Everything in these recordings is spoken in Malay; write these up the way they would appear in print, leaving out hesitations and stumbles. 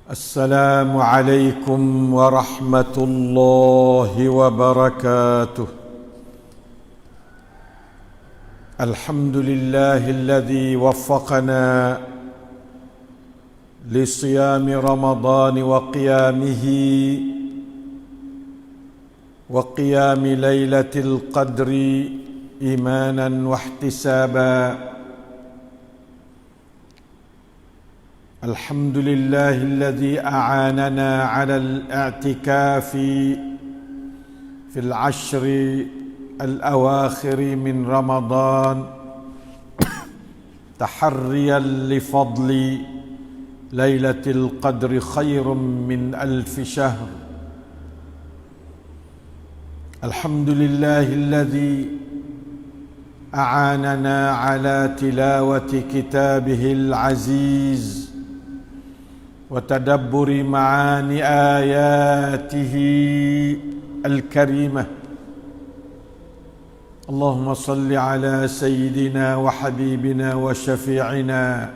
السلام عليكم ورحمة الله وبركاته. الحمد لله الذي وفقنا لصيام رمضان وقيام ليلة القدر إيمانا واحتسابا. الحمد لله الذي أعاننا على الاعتكاف في العشر الأواخر من رمضان تحريا لفضل ليلة القدر خير من 1000 شهر. الحمد لله الذي أعاننا على تلاوة كتابه العزيز وتدبر معاني آياته الكريمة. اللهم صل على سيدنا وحبيبنا وشفيعنا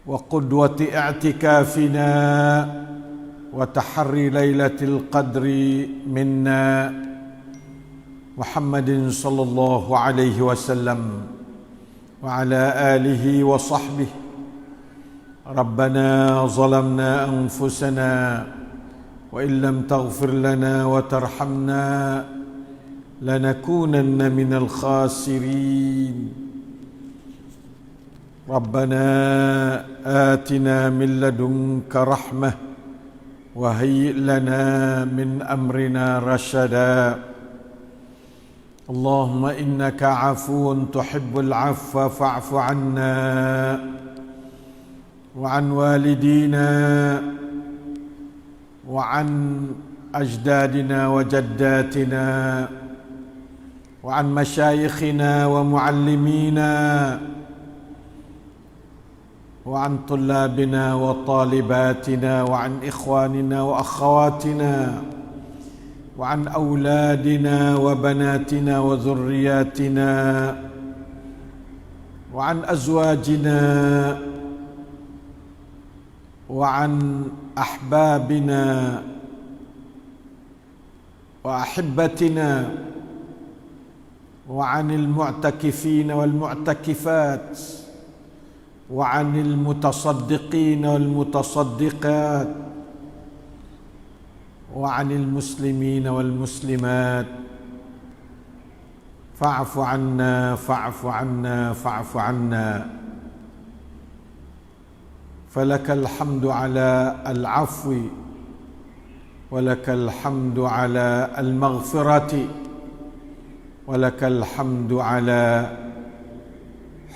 وقدوة اعتكافنا وتحري ليلة القدر منا محمد صلى الله عليه وسلم وعلى آله وصحبه. ربنا ظلمنا أنفسنا وإن لم تغفر لنا وترحمنا لنكونن من الخاسرين. ربنا آتنا من لدنك رحمة وهيئ لنا من أمرنا رشدا. اللهم إنك عفو تحب العفو فاعف عنا وعن والدينا وعن أجدادنا وجداتنا وعن مشايخنا ومعلمينا وعن طلابنا وطالباتنا وعن إخواننا وأخواتنا وعن أولادنا وبناتنا وذرياتنا وعن أزواجنا وعن أحبابنا وأحبتنا وعن المعتكفين والمعتكفات وعن المتصدقين والمتصدقات وعن المسلمين والمسلمات. فاعف عنا فاعف عنا فاعف عنا. فلك الحمد على العفو ولك الحمد على المغفرة ولك الحمد على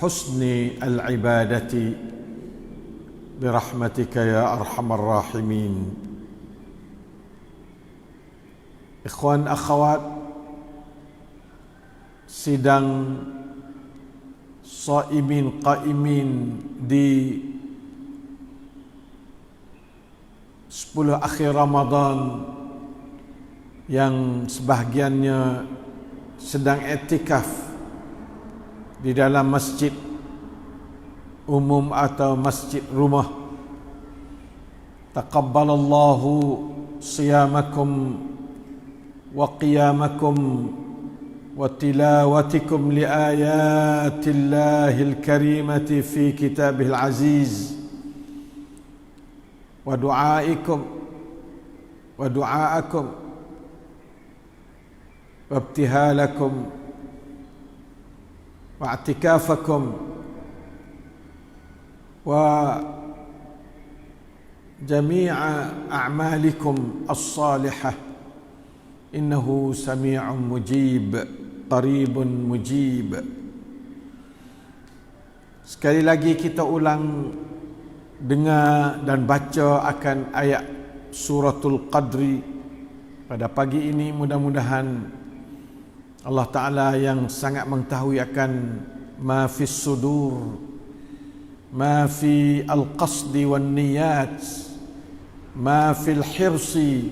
حسن العبادة برحمتك يا أرحم الراحمين. Ikhwan akhwat, sidang shaimin qaimin di 10 akhir Ramadan yang sebahagiannya sedang i'tikaf di dalam masjid umum atau masjid rumah. Taqabbalallahu siyamakum wa qiyamakum wa tilawatikum li ayatillahil karimati fi kitabihil aziz wa du'aikum wa du'aakum wa ibtihalakum wa i'tikafakum wa jami'a a'malikum as-salihah. Innahu sami'un mujib, qaribun mujib. Sekali lagi kita ulang dengar dan baca akan ayat suratul Qadri pada pagi ini. Mudah-mudahan Allah Ta'ala yang sangat mengetahui akan ma fis sudur, ma fi al-qasdi wan niyat, ma fil hirsi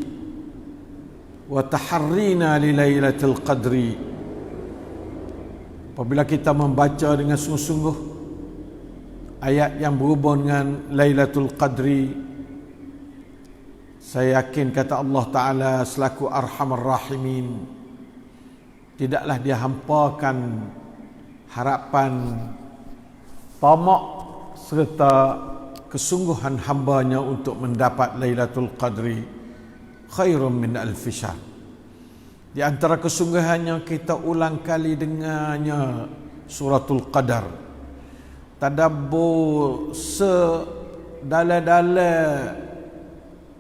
wa taharrina li lailatul qadri. Apabila kita membaca dengan sungguh-sungguh, ayat yang berhubung dengan Lailatul Qadri. Saya yakin kata Allah Ta'ala selaku Arhamar Rahimin, tidaklah dia hampakan harapan, tamak serta kesungguhan hambanya untuk mendapat Lailatul Qadri khairum min alfi syahr. Di antara kesungguhannya kita ulang kali dengannya Suratul Qadar, tadabbur sedala-dala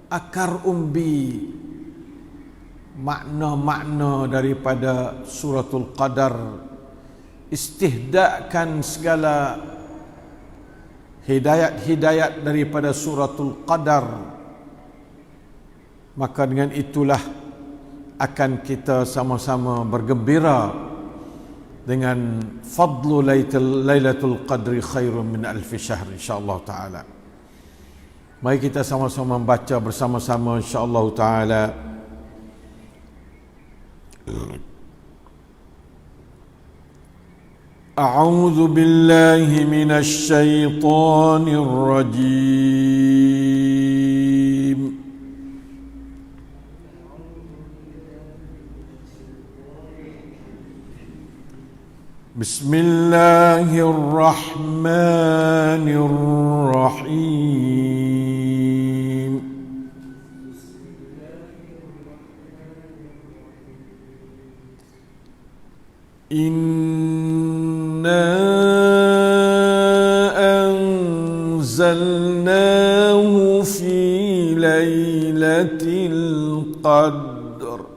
akar umbi makna-makna daripada Suratul Qadar, istihdakkan segala hidayat-hidayat daripada Suratul Qadar. Maka dengan itulah akan kita sama-sama bergembira dengan fadlu Lailatul Qadri khairum min alfi syahr insya-Allah taala. Mari kita sama-sama membaca bersama-sama insya-Allah taala. A'udzu billahi minasy syaithanir rajim. Bismillahirrahmanirrahim. Inna anzalnahu fi lailatul qadr.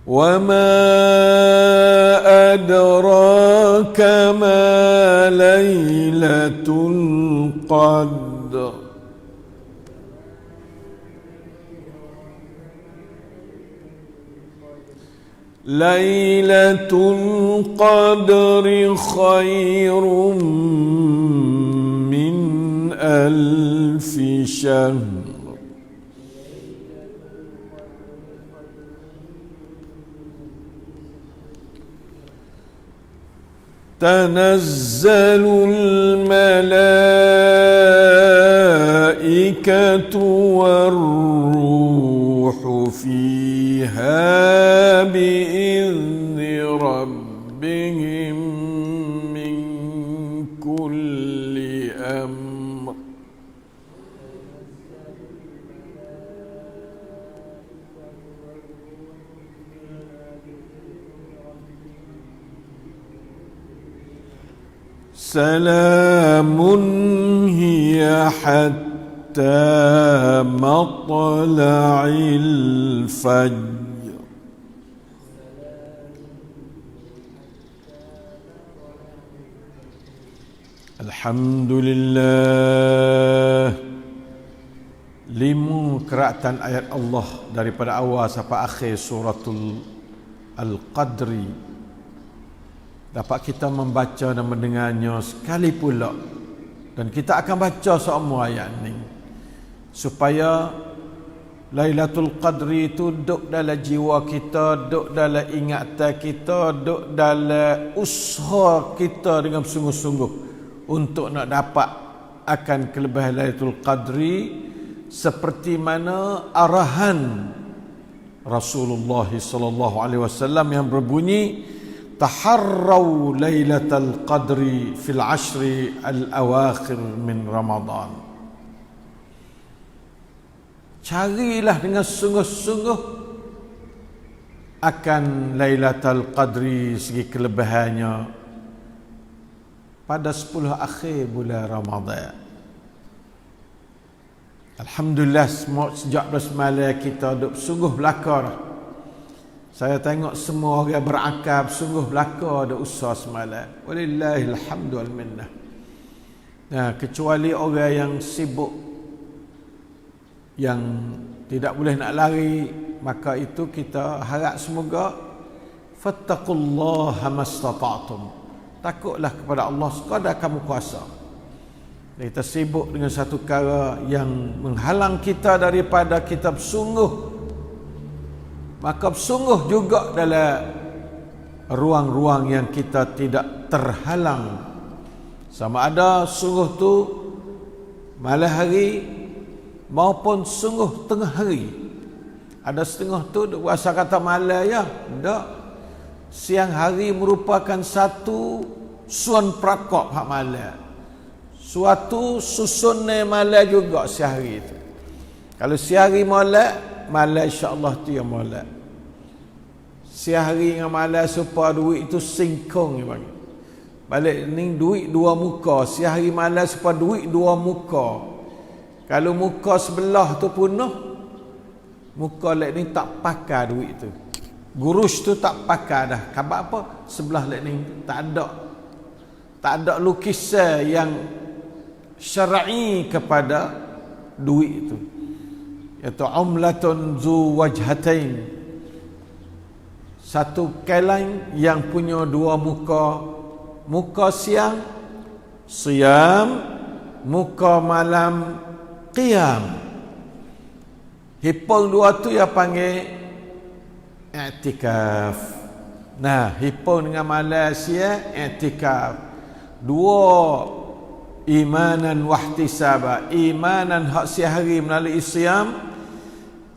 وَمَا أَدْرَاكَ مَا لَيْلَةُ الْقَدْرِ لَيْلَةُ الْقَدْرِ خَيْرٌ مِّنْ أَلْفِ شَهْرٍ تنزل الملائكة والروح فيها بإذن ربهم من كل أمر سلام هي حتى مطلع الفجر الحمد لله. 5 keratan ayat Allah daripada awal sampai akhir suratul Al-Qadri dapat kita membaca dan mendengarnya sekali pula, dan kita akan baca semua ayat ini supaya Lailatul Qadri itu duduk dalam jiwa kita, duduk dalam ingatan kita, duduk dalam usaha kita dengan sungguh-sungguh untuk nak dapat akan kelebihan Lailatul Qadri seperti mana arahan Rasulullah sallallahu alaihi wasallam yang berbunyi taharraw lailatal qadri fil ashri al-awakhir min Ramadan. Carilah dengan sungguh-sungguh akan Lailatul Qadri segi kelebihannya pada 10 akhir bulan Ramadan. Alhamdulillah, sejak bersemalam kita duk sungguh belaka dah. Saya tengok semua orang berakal sungguh belaka ada usaha semalam. Walillahil hamdu wal minnah. Nah, kecuali orang yang sibuk, yang tidak boleh nak lari, maka itu kita harap semoga fattaqullaha mastata'tum. Takutlah kepada Allah sekadar kamu kuasa. Kita sibuk dengan satu perkara yang menghalang kita daripada kita sungguh maka sungguh juga dalam ruang-ruang yang kita tidak terhalang, sama ada sungguh tu malam hari maupun sungguh tengah hari. Ada setengah tu kuasa kata malam ya, tak. Siang hari merupakan satu suan prakok hak malam, suatu susun malam juga siang hari itu. Kalau siang hari malam, malam insya-Allah tu yang malam. Siang hari dengan malam supaya duit itu singkong bang. Balik ni duit dua muka, siang hari malam supaya duit dua muka. Kalau muka sebelah tu penuh, muka lek ni tak pakai duit tu. Gurus tu tak pakai dah. Sebab apa? Sebelah lek ni tak ada lukisan yang syar'i kepada duit itu. Iaitu umlatun zu wajhatain. Satu kelain yang punya dua muka. Muka siang siyam, muka malam qiyam. Hipung dua tu yang panggil i'tikaf. Nah, hipung dengan Malaysia i'tikaf. Dua imanan wahtisaba. Imanan hak siang hari melalui siyam,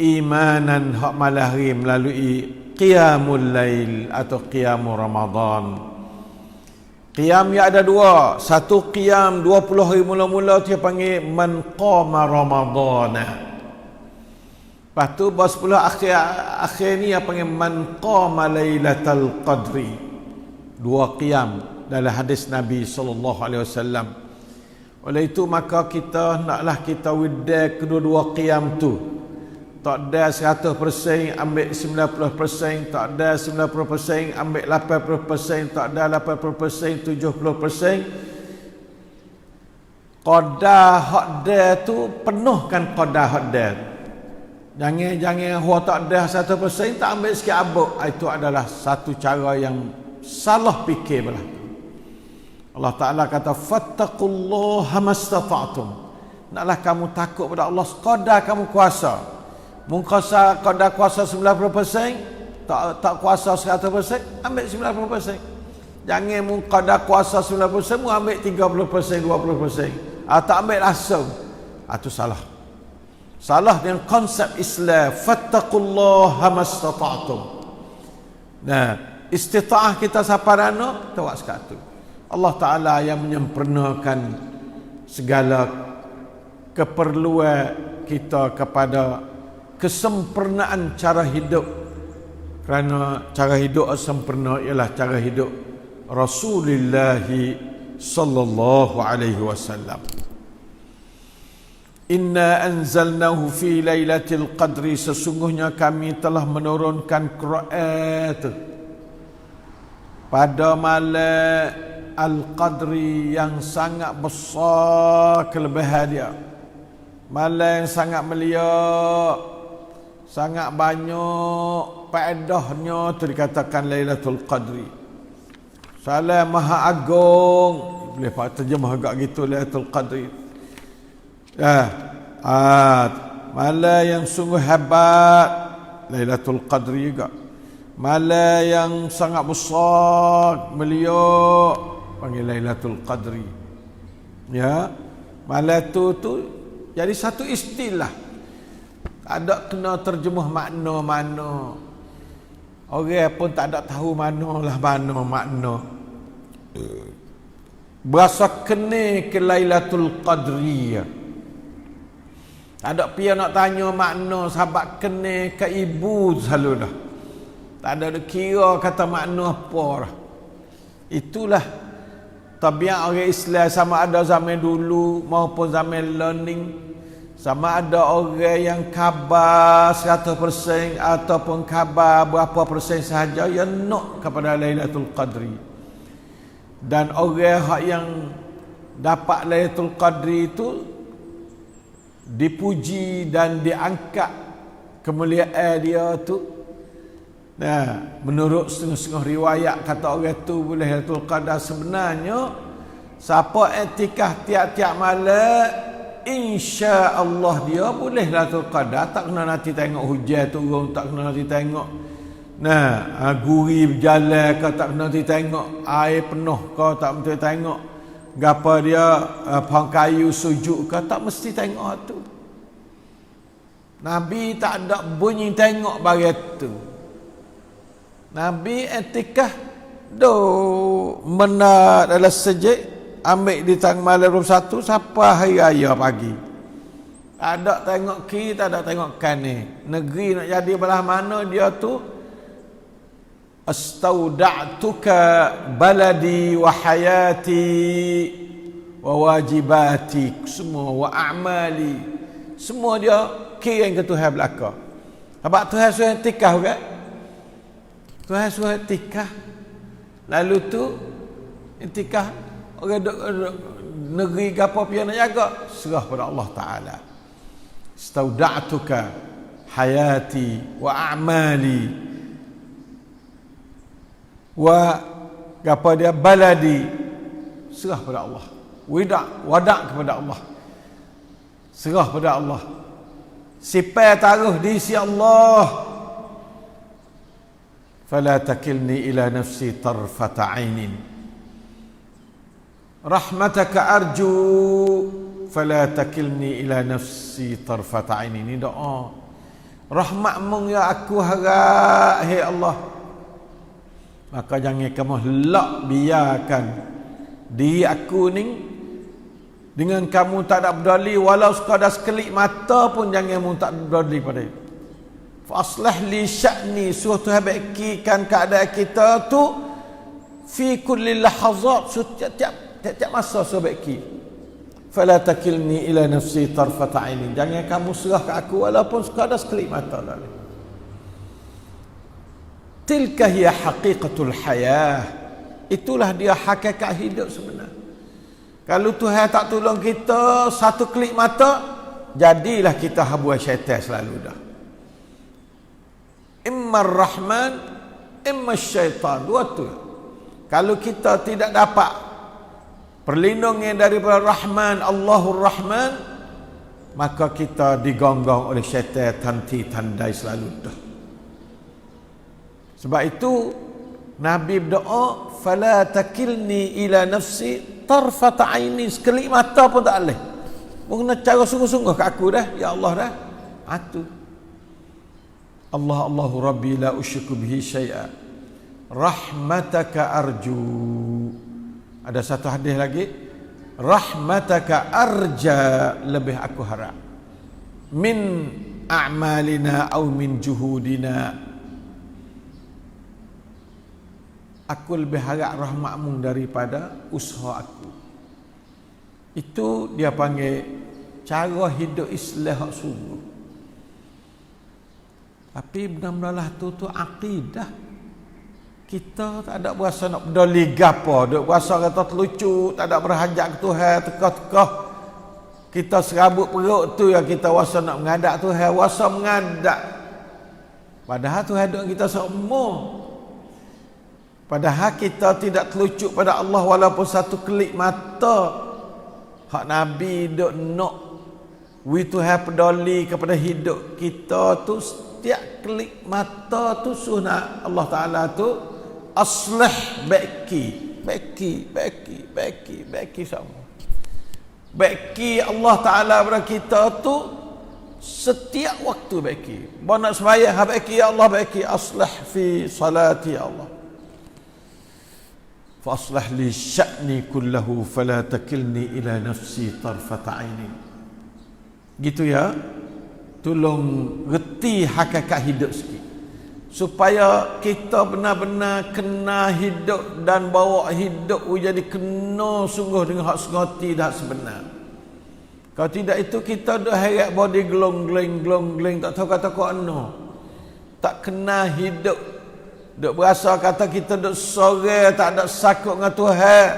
imanan hak malam hari melalui qiyamul lail atau qiyamul Ramadan. Qiyam yang ada dua. Satu qiyam 20 hari mula-mula dia panggil man qama Ramadana. Lepas tu bos pula akhir ni yang panggil man qama lailatul qadri. Dua qiyam dalam hadis Nabi SAW. Oleh itu maka kita naklah kita widai kedua-dua qiyam tu. Tak ada 100% ambil 90%, tak ada 90% ambil 80%, tak ada 80% 70%. Qada hak dia tu penuhkan qada hak dia. Jangan huwa tak ada 100% tak ambil sikit abuk. Itu adalah satu cara yang salah fikir belah. Allah Ta'ala kata fattaqullaha mastata'tum. Naklah kamu takut pada Allah sekadar kamu kuasa. Mungkasa qada kuasa 90%, tak kuasa 100%, ambil 90%. Jangan mungkada kuasa 90%, mu ambil 30%, 20%. Tak ambil langsung. Itu salah. Salah dengan konsep Islam. Fattaqullaha mastata'tum. Nah, istita'ah kita saparana tawak sekatu. Allah Ta'ala yang menyempurnakan segala keperluan kita kepada kesempurnaan cara hidup. Kerana cara hidup sempurna ialah cara hidup Rasulullah sallallahu alaihi wasallam. Inna anzalnahu fi lailatul qadri, sesungguhnya kami telah menurunkan Quran pada malam al-qadri yang sangat besar kelebihan dia. Malam yang sangat mulia, sangat banyak faedahnya tu dikatakan Lailatul Qadri. Salam Maha Agung. Boleh terjemah agak gitu Lailatul Qadri. Malam yang sungguh hebat Lailatul Qadri juga. Malam yang sangat besar, mulia, panggil Lailatul Qadri. Ya. Malam tu jadi satu istilah. Tak ada kena terjemah makna-makna. Orang pun tak ada tahu mana makna. Berasa kena ke Lailatul Qadri. Tak ada pihak nak tanya makna sahabat kena ke ibu selalu dah. Tak ada kira kata makna apa dah. Itulah tabiat orang Islam, sama ada zaman dulu maupun zaman learning. Sama ada orang yang khabar 100% ataupun khabar berapa persen sahaja yang nak kepada Lailatul Qadri. Dan orang yang dapat Lailatul Qadri itu dipuji dan diangkat kemuliaan dia tu. Nah, menurut setengah-setengah riwayat kata orang tu boleh Lailatul Qadar sebenarnya siapa iktikaf tiap-tiap malam insya Allah dia boleh Lailatul Qadar, tak kena nanti tengok hujan turun, tak kena nanti tengok guri berjalan ke, tak kena nanti tengok air penuh ke, tak mesti tengok gapa dia pohon kayu sujud ke, tak mesti tengok tu. Nabi tak ada bunyi tengok bagai tu. Nabi etikah do mena dalam sejik ambil di tang malam 21 sampai hari raya pagi. Ada tengok kiri, tak ada tengok kanan. Negeri nak jadi belah mana dia tu? Astauda'tuka baladi wa hayati wa wajibati, semua wa a'mali, semua dia kirim ke Tuhan belaka. Sebab Tuhan suruh etikah kan? Tuhan suruh etikah. Lalu tu etikah orang negeri gapo pian nak jaga, serah pada Allah Taala. Stauda'tuka hayati wa a'mali wa gapo dia baladi, serah pada Allah. Wadak kepada Allah, serah pada Allah. Sipai taruh di sisi Allah. Fala takilni ila nafsi tarfata ainin, rahmataka arju fala takilni ila nafsi tarfata ainin. Ini doa rahmatmu ya aku harap, hai Allah, maka jangan kamu helak biarkan diri aku ni dengan kamu tak ada berdali, walau sekadar sekelip mata pun jangan kamu tak berdali pada itu. Fa aslah li sya'ni, suruh Tuhan baikkan keadaan kita tu fi kulli lahazat, setiap masa suruh baiki. Fala takilni ila nafsi tarfata ainin, jangan kamu serah ke aku walaupun sekadar sekelip mata lah. Tilka hiya haqiqatul hayah, itulah dia hakikat hidup sebenar. Kalau Tuhan tak tolong kita satu klik mata, jadilah kita habuai syaitan selalu dah. Imma Rahman, imma syaitan, dua tu. Kalau kita tidak dapat perlindungan daripada Rahman, Allahur Rahman, maka kita digonggong oleh syaitan tanti tandai selalu dah. Sebab itu Nabi berdoa, fala takilni ila nafsi tarfata aini, sekelip mata pun tak boleh. Kena cara sungguh-sungguh ke aku dah, ya Allah dah. Itu Allahu Rabbi la usyriku bihi syai'a, rahmataka arju. Ada satu hadis lagi, rahmataka arja, lebih aku harap, min a'malina au min juhudina, aku lebih harap rahmatmu daripada usaha aku. Itu dia panggil cara hidup Islam hak sungguh. Tapi benar-benarlah tu akidah. Kita tak ada berasa nak berdali gapo, duk berasa kata terlucu, tak ada berhajat ke Tuhan, tekah-tekah. Kita serabut perut tu yang kita rasa nak mengadap Tuhan, rasa mengadap. Padahal Tuhan duk kita semua. Padahal kita tidak terlucuk pada Allah walaupun satu klik mata. Hak Nabi duk nak Tuhan peduli kepada hidup kita tu, setiap klik mata tu sunnah Allah Ta'ala tu aslih beki sama. Beki Allah Ta'ala pada kita tu setiap waktu beki. Mau nak sembahyang beki ya Allah, beki aslih fi salati ya Allah. Fa-aslah li sya'ni kullahu fala takilni ila nafsi tarfata aini. Gitu ya. Tolong reti hakikat hidup sikit, supaya kita benar-benar kena hidup dan bawa hidup jadi kena sungguh dengan hak sengoti dan hak sebenar. Kalau tidak itu kita duk heret body glong-gleng tak tahu kata kono. Tak kena hidup. Duk berasa kata kita duk sore tak ada sakut dengan Tuhan.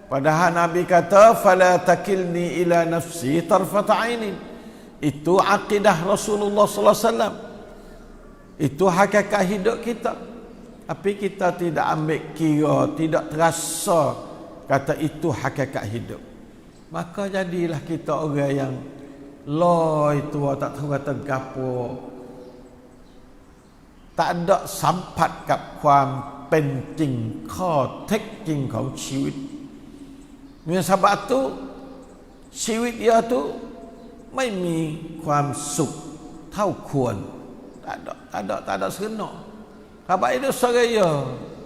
Padahal Nabi kata fala takilni ila nafsi tarfata ainin. Itu akidah Rasulullah sallallahu alaihi wasallam. Itu hakikat hidup kita. Tapi kita tidak ambil kira, tidak terasa kata itu hakikat hidup. Maka jadilah kita orang yang loi tua tak tahu kata gapo. Tak ada สัมผัสกับความเป็นจริงข้อเท็จจริงของชีวิต sebab tu ชีวิตdia tu ไม่มีความสุขเท่าควร tak ada seronok. Sebab itu soraya,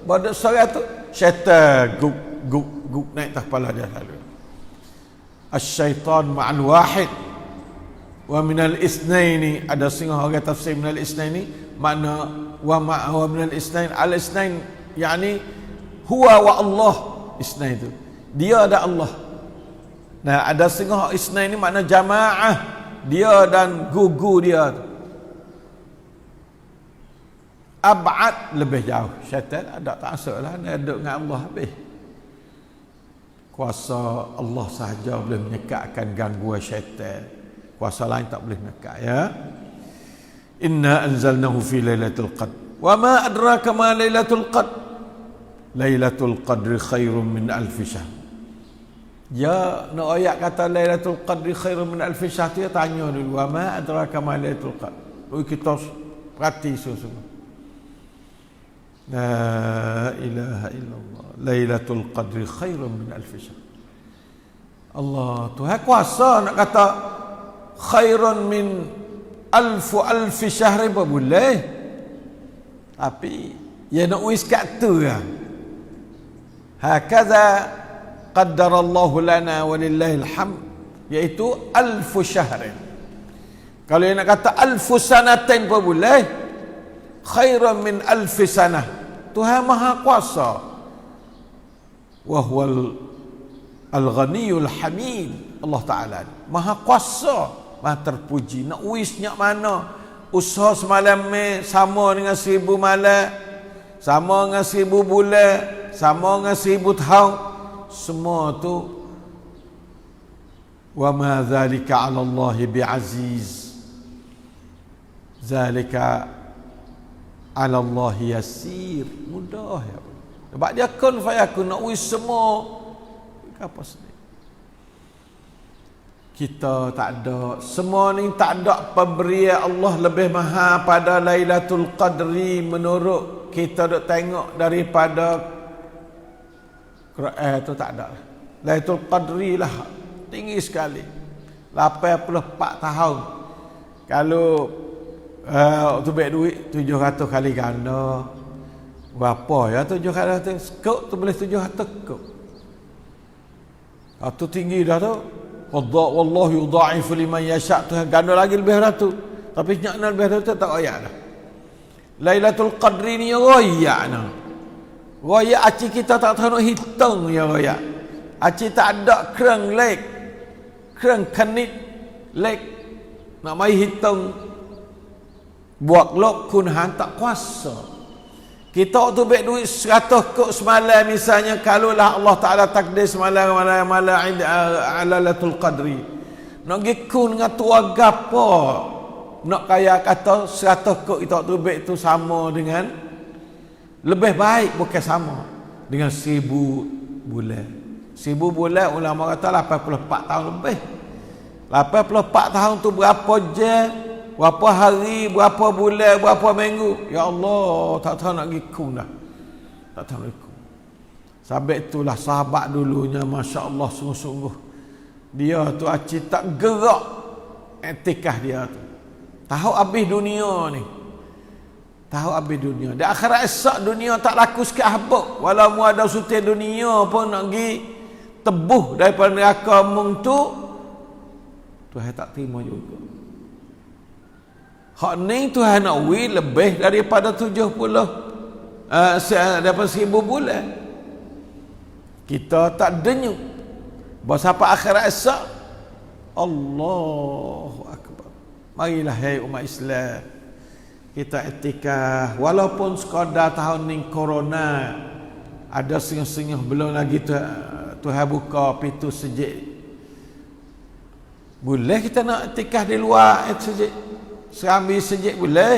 pada soraya tu syaitan guk naik atas kepala dia selalu. Asy-syaitan ma'al wahid wa minal isnaini, ada setengah orang tafsir minal isnaini makna wa minal isnain, al isnain yakni huwa wa Allah. Isnain itu dia dan Allah. Nah, ada setengah isnain ni makna jamaah, dia dan gugu dia tu. Ab'ad, lebih jauh. Syaitan ada tak masalah, dia duduk dengan Allah habis. Kuasa Allah sahaja boleh menyekatkan gangguan syaitan. Kuasa lain tak boleh menyekat, ya. Inna anzalnahu fi lailatul qadr. Wa ma adraka ma lailatul qadr. Lailatul qadri khairum min alfi syahr. Ya, nak ayat kata Lailatul Qadri khairun min alfi syahr, dia tanya dulu, wa ma adraka ma Lailatul Qadr. Kita perhati sungguh-sungguh. La ilaha illallah. Lailatul Qadri khairun min alfi syahr. Allah, Tuhan kuasa nak kata khairun min alfi syahr apa boleh. Tapi ya nak wis kat tu lah. Hakaza qaddarallahu lana walillahil hamd, iaitu alfu syahrin. Kalau yang nak kata alfu sanatain pun boleh. Khairan min alfi sanah. Tuhan maha kuasa. Wa huwal al-ghaniyul hamid. Allah Ta'ala maha kuasa, maha terpuji. Nak wis nyak mana usaha semalam sama dengan 1000 malam, sama dengan 1000 bulan, sama dengan 1000 tahun. Semua tu wa ma dzalika 'ala Allah bi'aziz, zalika 'ala Allah yasir, mudah ya. Sebab dia kun fayakun, nak wis semua apa sedih. Kita tak ada, semua ni tak ada pemberian Allah lebih maha pada Lailatul Qadri menurut kita duk tengok daripada Quran tu tak ada. Lailatul Qadri lah tinggi sekali. 84 tahun. Kalau tu baik duit 700 kali ganda. Berapa ya 700 skop tu boleh 700 skop. Tu tinggi dah tu. Wallahu yudha'ifu liman yasha', tu ganda lagi lebih ratu. Tapi nyakna lebih ratu tak royak dah. Lailatul Qadri ni royak nah. Royak aci kita tak tahu nak hitung ya royak. Aci tak ada kerang lek, kerang kanit lek nak mai hitung buat lok kunhan tak kuasa. Kita tu baik duit 100 kok semalam misalnya, kalaulah Allah Ta'ala takdir semalam malam Lailatul Qadri, nak pergi kun dengan tua gapo, nak kaya kata 100 kok kita tu baik tu sama dengan, lebih baik bukan sama dengan 1000 bulan. 1000 bulan ulama kata 84 tahun lebih. 84 tahun tu berapa jam, berapa hari, berapa bulan, berapa minggu. Ya Allah, tak tahu nak giku dah. Tak tahu nak giku. Sampai itulah sahabat dulunya, Masya Allah, sungguh-sungguh. Dia tu acik tak gerak etikah dia tu. Tahu habis dunia ni. Tahu habis dunia. Di akhirat esok dunia tak laku sikit habuk. Walau mu ada sutir dunia pun nak pergi tebuh daripada neraka mung tu, Tuhan tak terima juga. Hak ni Tuhan nak wi lebih daripada 70 daripada 1000 bulan. Kita tak denyut. Bahasa apa akhirat esok? Allahu Akbar. Marilah hai umat Islam, kita iktikaf walaupun sekadar tahun ni corona, ada sengah-sengah belum lagi Tuhan buka pintu sejik. Boleh kita nak iktikaf di luar sejik, serambi sejik boleh.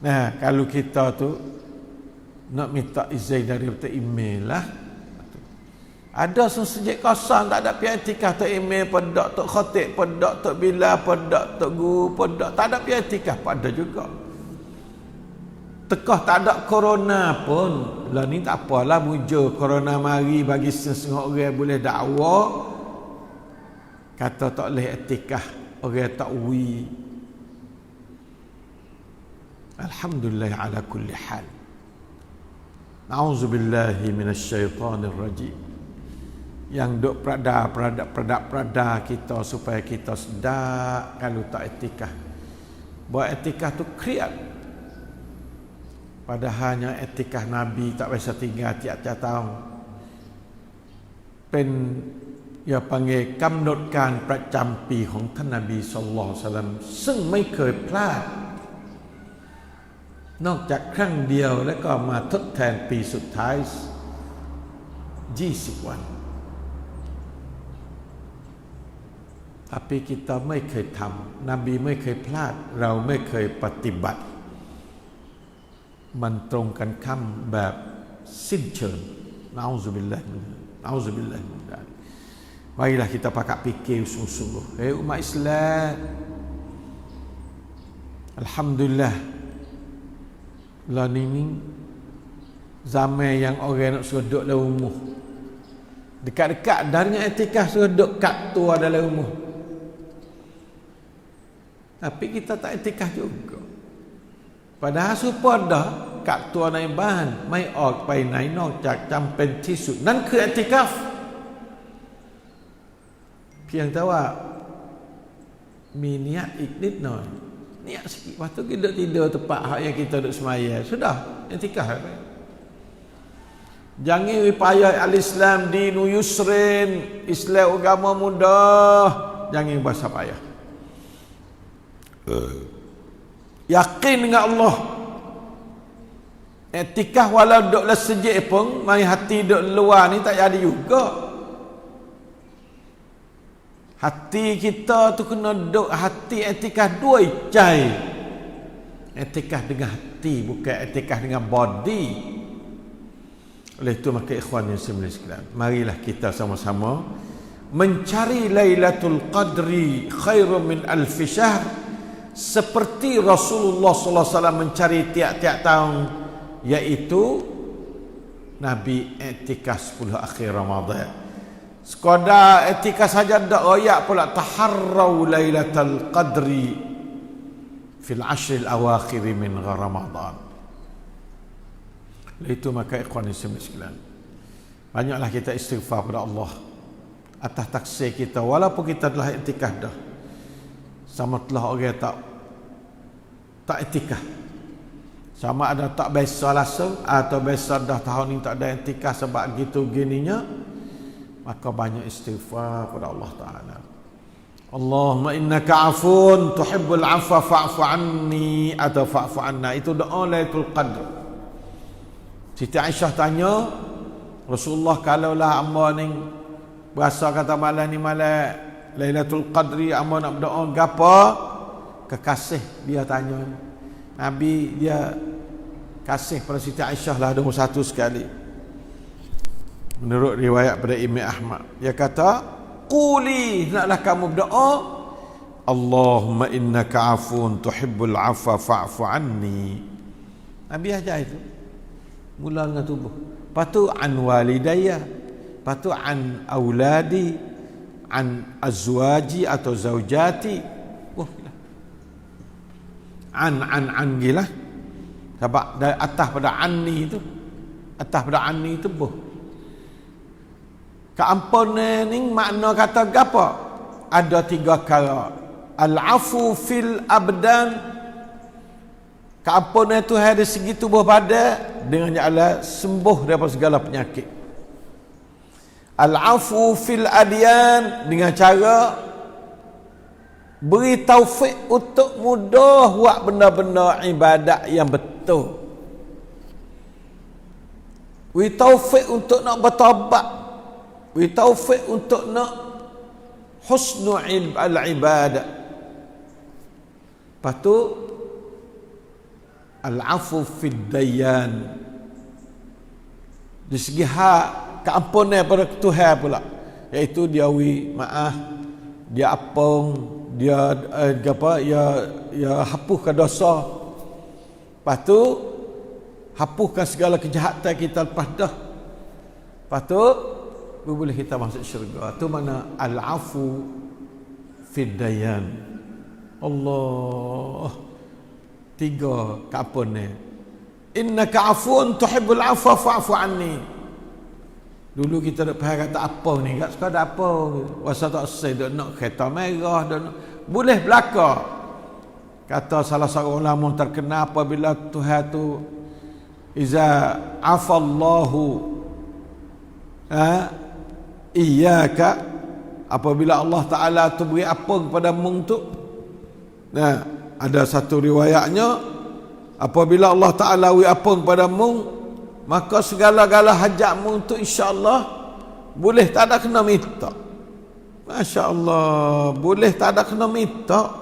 Nah, kalau kita tu nak minta izin daripada email lah, Ada sejak kosong tak ada pi i'tikaf, tok email pedok, tok khatib pedok, tok bila pedok, tok guru pedok, tak ada pi i'tikaf pada juga. Tekah tak ada corona pun, lah ni tak apalah muncul corona mari bagi setengah orang boleh dakwah. Kata tak boleh i'tikaf, orang tak wi. Alhamdulillah ala kulli hal. A'udzubillahi minasyaitonir rajim. Yang duk perada kita supaya kita sedar kalau tak i'tikaf. Buat i'tikaf tu kriat. Padahalnya i'tikaf Nabi tak biasa tinggal tiap-tiap tahun. Pen ya panggil กำหนดการประจำปีของท่านนบีศ็อลลัลลอฮุอะลัยฮิวะซัลลัมซึ่งไม่เคยพลาดนอกจากครั้งเดียวแล้วก็มาทดแทนปีสุดท้าย20 วัน tapi kita ไม่เคยทำนบีไม่เคยพลาดเราไม่เคยปฏิบัติมันตรงกันข้ามแบบสิ้นเชิงนะอูซุบิลลาฮิมินซาลิก Marilah kita pakat fikir sungguh-sungguh. Umat Islam, alhamdulillah, lah ni zaman yang orang nak suruh duduk dalam rumah. Dekat-dekat darinya i'tikaf suruh duduk kat tua dalam rumah. Tapi kita tak i'tikaf juga. Padahal supaya dah kat tuaในบ้านไม่ออกไปไหนนอกจากจำเป็นที่สุดนั่นคือi'tikaf เพียงแต่ว่ามีniatอีกนิดหน่อย niat sikit lepas tu kita tidur tempat hak yang kita duduk semaya sudah i'tikaf. Jangan payah al-Islam dinu yusrin, Islam agama mudah, jangan bahasa payah. Yakin dengan Allah. I'tikaf walau duduk lah sejik pun, mai hati duduk luar ni tak jadi juga. Hati kita tu kena duduk hati i'tikaf dua icai. I'tikaf dengan hati, bukan i'tikaf dengan body. Oleh itu maka ikhwan yang sekalian, marilah kita sama-sama mencari Lailatul Qadri khairum min alfi syahr, seperti Rasulullah sallallahu alaihi wasallam mencari tiap-tiap tahun, yaitu Nabi i'tikaf 10 akhir Ramadan. Sekadar i'tikaf saja dak royak pula taharrau Lailatul Qadri fil ashr al-awakhir min Ramadan. Itu maka ikhwan sekalian, banyaklah kita istighfar kepada Allah atas taksir kita, walaupun kita telah i'tikaf dah, sama telah orang tak i'tikaf, sama ada tak biasa langsung atau biasa dah tahun ini tak ada i'tikaf sebab gitu gininya, maka banyak istighfar kepada Allah Ta'ala. Allahumma innaka afun tuhibbul afwa fa'fu anni atau fa'fu anna. Itu doa Lailatul Qadr. Siti Aisyah tanya Rasulullah, kalaulah hamba ni berasa kata malam ni malam Lailatul Qadri, hamba nak berdoa gapo? Kekasih dia tanya. Nabi dia kasih pada Siti Aisyah lah nombor satu sekali. Menurut riwayat pada Imam Ahmad, dia kata, quli, naklah kamu berdoa, Allahumma innaka afun tuhibbul afwa fa'fu anni. Nabi ajar itu. Mula dengan tubuh. Lepas tu an walidayya, lepas tu an auladi, an azwaji atau zaujati. Gila. An gila. Sebab dari atas pada anni itu, atas pada anni itu boh. Keampunan ni makna kata gapo? Ada 3 perkara. Al-afu fil abdan, keampunan itu dari segi tubuh badan dengan Allah sembuh daripada segala penyakit. Al-afu fil adyan, dengan cara beri taufik untuk mudah buat benda-benda ibadat yang betul. Beri taufik untuk nak bertaubat. Beri taufik untuk nak husnul al-ibadah. Lepas tu al-afu fid dayan, dari segi hak keampunan pada Tuhan pula, iaitu dia maaf, dia apung, dia hapuskan dosa. Lepas tu hapuskan segala kejahatan kita lepas dah. Lepas tu boleh kita masuk syurga. Tu mana al-afu fid dayan. Allah. 3 keampunan. Innaka afun tuhibbul afwa fa'fu anni. Dulu kita nak faham kata apa ni, kat sekadar apa, wasa tak selesai dak nak kereta merah, dak nak. Boleh belaka. Kata salah seorang ulama terkenal, apabila Tuhan tu iza afallahu iyyaka, apabila Allah Taala tu beri apa kepada mung tu. Nah, ada satu riwayatnya, apabila Allah Taala beri apa kepada mung, maka segala-gala hajatmu tu insya-Allah boleh tak ada kena minta. Masya-Allah, boleh tak ada kena minta.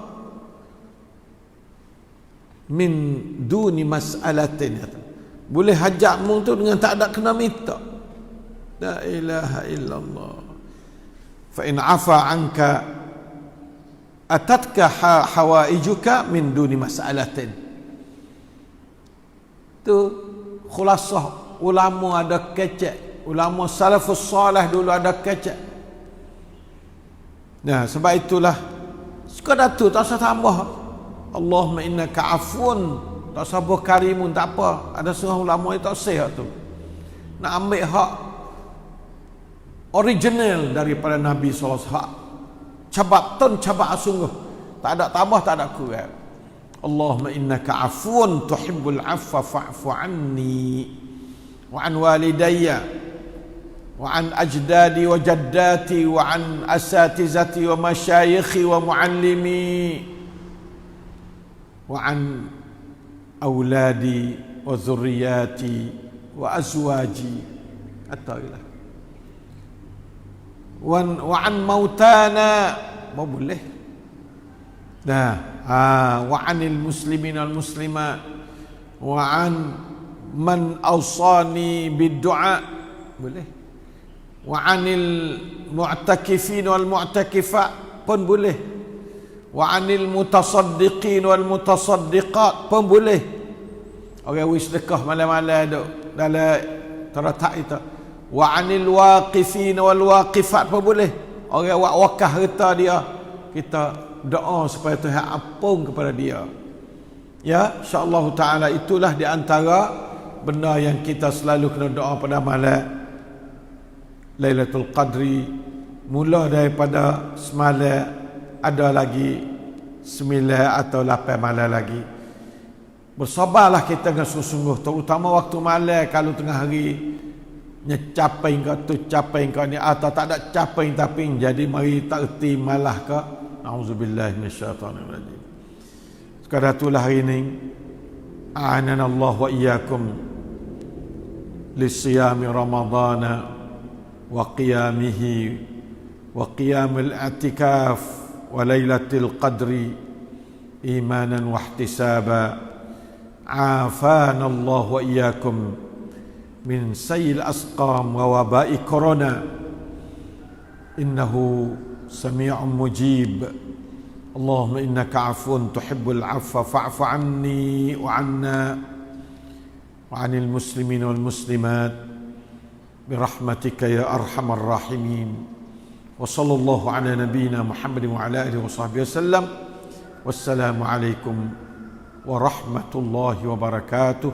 Min duni mas'alatin. Boleh hajatmu tu dengan tak ada kena minta. La ilaha illallah. Fa in afa anka atatka hawaijuka min duni mas'alatin. Tu khulasah ulama ada kecek, ulama salafus salih dulu ada kecek. Nah, sebab itulah sekadar tu tak usah tambah Allahumma innaka afun, tak usah buh karimun, tak apa. Ada setengah ulama itu tak usah tu, nak ambil hak original daripada Nabi SAW, hak cabak sungguh, tak ada tambah, tak ada kurang. Allahumma innaka afun tuhibbul afwa fa'fu anni wa an walidayya wa an ajdadi wa jaddati wa an asatizati wa masyayikhi wa muallimi wa an auladi wa dhurriyyati wa azwaji at-tailah wa an mautana. Mau boleh dah. Wa anil muslimin wal muslimat wa an man awsani bid-du'a, boleh. Wa anil mu'takifin wal mu'takifat pun boleh. Wa anil mutasaddiqin wal mutasaddiqat pun boleh. Orang wis sedekah malam-malam duk dalam teratak itu. Wa anil waqifin wal waqifat pun boleh. Orang wakaf harta dia, kita doa supaya Tuhan ampun kepada dia. Ya, insya-Allah taala itulah di antara benda yang kita selalu kena doa pada malam Lailatul Qadri. Mula daripada semalam, ada lagi 9 atau 8 malam lagi. Bersabarlah kita dengan sungguh-sungguh, terutama waktu malam. Kalau tengah hari nyecapai kau tu, capai kau ni, atau tak ada capai tapi jadi mari tak erti malah ke. A'udzubillahi minasyaitanir rajim. Sekadar itulah hari ini a'anana Allah wa iyyakum lisiyami ramadhana wa qiyamihi wa qiyamil i'tikaf wa lailatul qadri imanan wa ihtisaba. Afana Allah wa iyyakum min sayyil asqam wa waba'i corona. Innahu sami'un mujib. Allahumma innaka afun tuhibbul afwa fa'fu anni wa anna wa anil muslimin wal muslimat birahmatika ya arhamar rahimin. Wa sallallahu ala nabiyyina Muhammadin wa ala alihi wa sahbihi wasallam. Wassalamu alaikum warahmatullahi wabarakatuh.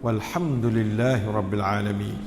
Walhamdulillahi rabbil alamin.